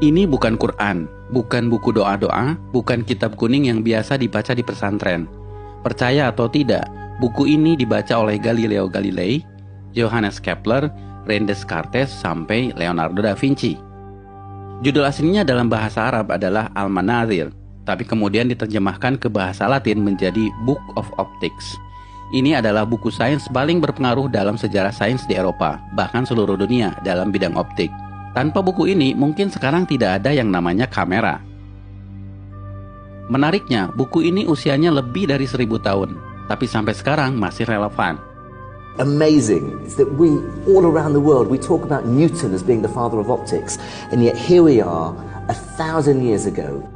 Ini bukan Quran, bukan buku doa-doa, bukan kitab kuning yang biasa dibaca di pesantren. Percaya atau tidak, buku ini dibaca oleh Galileo Galilei, Johannes Kepler, René Descartes, sampai Leonardo da Vinci. Judul aslinya dalam bahasa Arab adalah Al-Manazir, tapi kemudian diterjemahkan ke bahasa Latin menjadi Book of Optics. Ini adalah buku sains paling berpengaruh dalam sejarah sains di Eropa, bahkan seluruh dunia dalam bidang optik. Tanpa buku ini, mungkin sekarang tidak ada yang namanya kamera. Menariknya, buku ini usianya lebih dari 1000 tahun, tapi sampai sekarang masih relevan. Amazing is that we, all around the world, we talk about Newton as being the father of optics, and yet here we are, 1,000 years ago.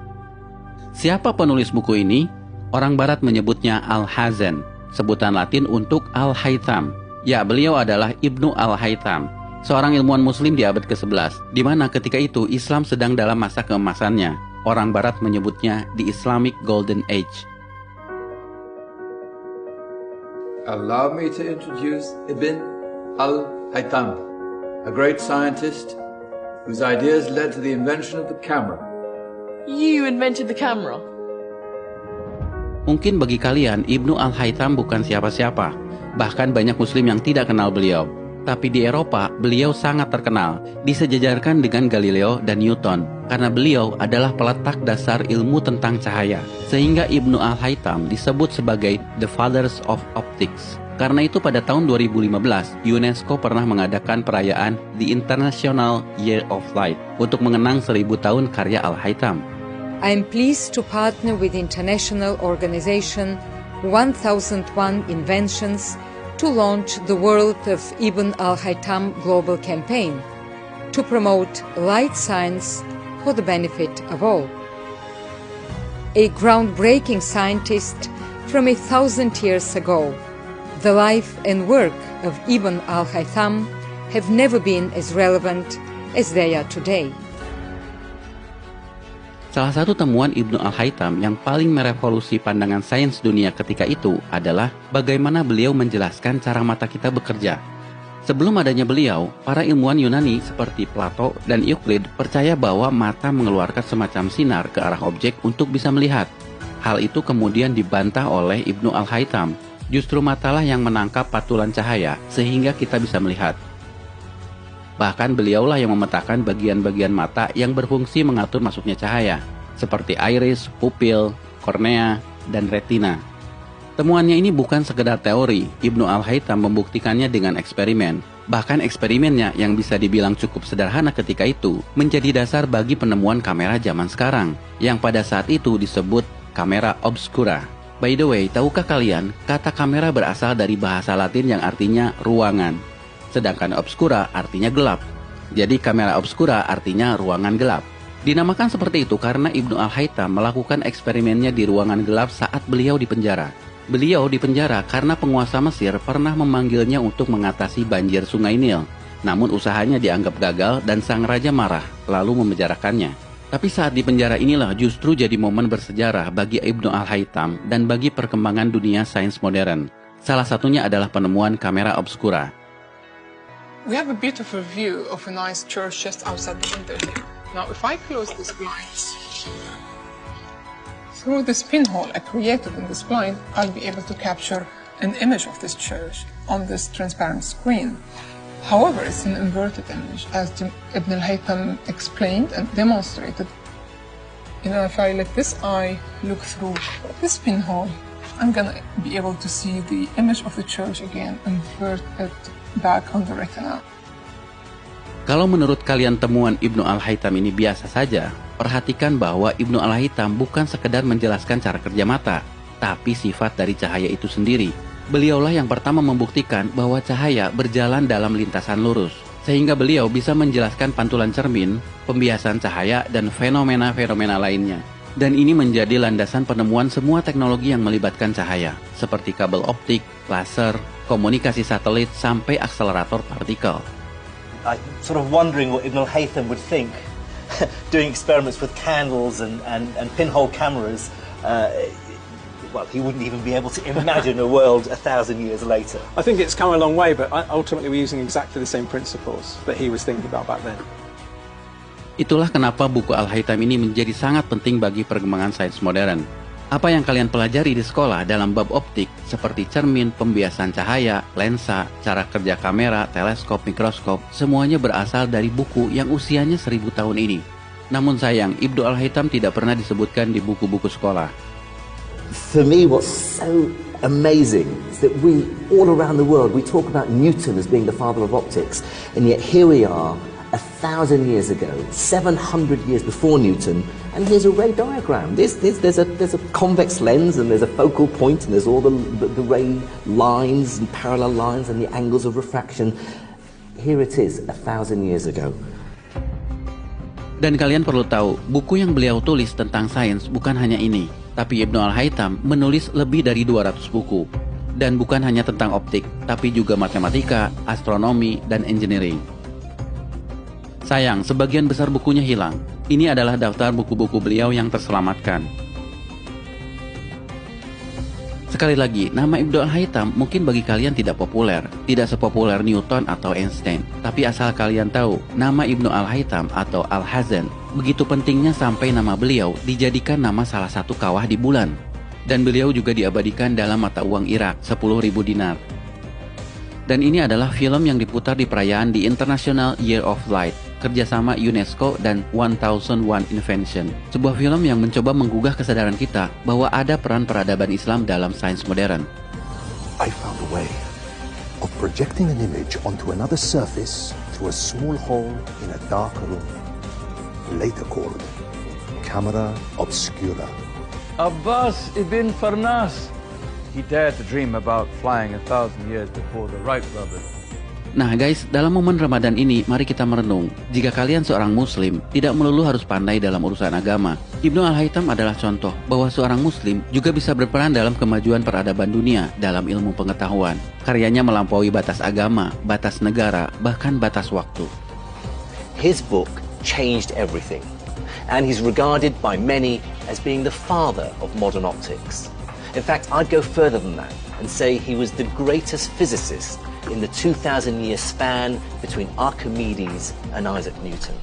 Siapa penulis buku ini? Orang Barat menyebutnya Al-Hazen, sebutan Latin untuk Al-Haytham. Ya, beliau adalah Ibnu Al-Haytham, seorang ilmuwan muslim di abad ke-11, di mana ketika itu Islam sedang dalam masa keemasannya. Orang Barat menyebutnya the Islamic Golden Age. Allow me to introduce Ibn Al-Haytham, a great scientist whose ideas led to the invention of the camera. You invented the camera? Mungkin bagi kalian, Ibnu Al-Haytham bukan siapa-siapa. Bahkan banyak muslim yang tidak kenal beliau. Tapi di Eropa, beliau sangat terkenal, disejajarkan dengan Galileo dan Newton, karena beliau adalah peletak dasar ilmu tentang cahaya. Sehingga Ibnu Al-Haytham disebut sebagai The Fathers of Optics. Karena itu pada tahun 2015, UNESCO pernah mengadakan perayaan The International Year of Light untuk mengenang 1000 tahun karya Al-Haytham. I am pleased to partner with international organization 1001 Inventions to launch the World of Ibn Al-Haytham Global Campaign to promote light science for the benefit of all. A groundbreaking scientist from 1,000 years ago, the life and work of Ibn Al-Haytham have never been as relevant as they are today. Salah satu temuan Ibnu Al-Haytham yang paling merevolusi pandangan sains dunia ketika itu adalah bagaimana beliau menjelaskan cara mata kita bekerja. Sebelum adanya beliau, para ilmuwan Yunani seperti Plato dan Euclid percaya bahwa mata mengeluarkan semacam sinar ke arah objek untuk bisa melihat. Hal itu kemudian dibantah oleh Ibnu Al-Haytham. Justru matalah yang menangkap patulan cahaya sehingga kita bisa melihat. Bahkan beliaulah yang memetakan bagian-bagian mata yang berfungsi mengatur masuknya cahaya, seperti iris, pupil, kornea, dan retina. Temuannya ini bukan sekedar teori, Ibnu Al-Haytham membuktikannya dengan eksperimen. Bahkan eksperimennya yang bisa dibilang cukup sederhana ketika itu, menjadi dasar bagi penemuan kamera zaman sekarang, yang pada saat itu disebut kamera obscura. By the way, tahukah kalian, kata kamera berasal dari bahasa Latin yang artinya ruangan. Sedangkan obscura artinya gelap. Jadi kamera obscura artinya ruangan gelap. Dinamakan seperti itu karena Ibnu Al-Haytham melakukan eksperimennya di ruangan gelap saat beliau dipenjara. Beliau dipenjara karena penguasa Mesir pernah memanggilnya untuk mengatasi banjir sungai Nil. Namun usahanya dianggap gagal dan sang raja marah, lalu memenjarakannya. Tapi saat di penjara inilah justru jadi momen bersejarah bagi Ibnu Al-Haytham dan bagi perkembangan dunia sains modern. Salah satunya adalah penemuan kamera obscura. We have a beautiful view of a nice church just outside the window here. Now, if I close this blind, through this pinhole I created in this blind, I'll be able to capture an image of this church on this transparent screen. However, it's an inverted image, as Ibn al-Haytham explained and demonstrated. If I let this eye look through this pinhole, I'm gonna be able to see the image of the church again, inverted back on the retina. Kalau menurut kalian temuan Ibnu Al-Haytham ini biasa saja, perhatikan bahwa Ibnu Al-Haytham bukan sekedar menjelaskan cara kerja mata, tapi sifat dari cahaya itu sendiri. Beliaulah yang pertama membuktikan bahwa cahaya berjalan dalam lintasan lurus, sehingga beliau bisa menjelaskan pantulan cermin, pembiasan cahaya, dan fenomena-fenomena lainnya. Dan ini menjadi landasan penemuan semua teknologi yang melibatkan cahaya, seperti kabel optik, laser, komunikasi satelit, sampai akselerator partikel. I'm sort of wondering what Ibn al-Haytham would think doing experiments with candles and pinhole cameras. Well, he wouldn't even be able to imagine a world 1,000 years later. I think it's come a long way, but ultimately we're using exactly the same principles that he was thinking about back then. Itulah kenapa buku Al-Haytham ini menjadi sangat penting bagi perkembangan sains modern. Apa yang kalian pelajari di sekolah dalam bab optik seperti cermin, pembiasan cahaya, lensa, cara kerja kamera, teleskop, mikroskop, semuanya berasal dari buku yang usianya 1000 tahun ini. Namun sayang, Ibnu Al-Haytham tidak pernah disebutkan di buku-buku sekolah. For me, what's so amazing is that we, all around the world, we talk about Newton as being the father of optics, and yet here we are, 1,000 years ago, 700 years before Newton, and here's a ray diagram. There's a convex lens, and there's a focal point, and there's all the ray lines and parallel lines and the angles of refraction. Here it is, 1,000 years ago. Dan kalian perlu tahu, buku yang beliau tulis tentang sains bukan hanya ini, tapi Ibnu Al-Haytham menulis lebih dari 200 buku. Dan bukan hanya tentang optik, tapi juga matematika, astronomi, dan engineering. Sayang, sebagian besar bukunya hilang. Ini adalah daftar buku-buku beliau yang terselamatkan. Sekali lagi, nama Ibnu Al-Haytham mungkin bagi kalian tidak populer, tidak sepopuler Newton atau Einstein. Tapi asal kalian tahu, nama Ibnu Al-Haytham atau Al-Hazan begitu pentingnya sampai nama beliau dijadikan nama salah satu kawah di bulan. Dan beliau juga diabadikan dalam mata uang Irak, 10.000 dinar. Dan ini adalah film yang diputar di perayaan di International Year of Light, kerjasama UNESCO dan 1001 Invention. Sebuah film yang mencoba menggugah kesadaran kita bahwa ada peran peradaban Islam dalam sains modern. I found a way of projecting an image onto another surface through a small hole in a dark room, later called camera obscura. Abbas ibn Farnas. He dared to dream about flying 1,000 years before the Wright brothers. Nah guys, dalam momen Ramadan ini, mari kita merenung. Jika kalian seorang muslim, tidak melulu harus pandai dalam urusan agama. Ibnu Al-Haytham adalah contoh bahwa seorang muslim juga bisa berperan dalam kemajuan peradaban dunia dalam ilmu pengetahuan. Karyanya melampaui batas agama, batas negara, bahkan batas waktu. His book changed everything, and he's regarded by many as being the father of modern optics. In fact, I'd go further than that and say he was the greatest physicist in the 2,000-year span between Archimedes and Isaac Newton.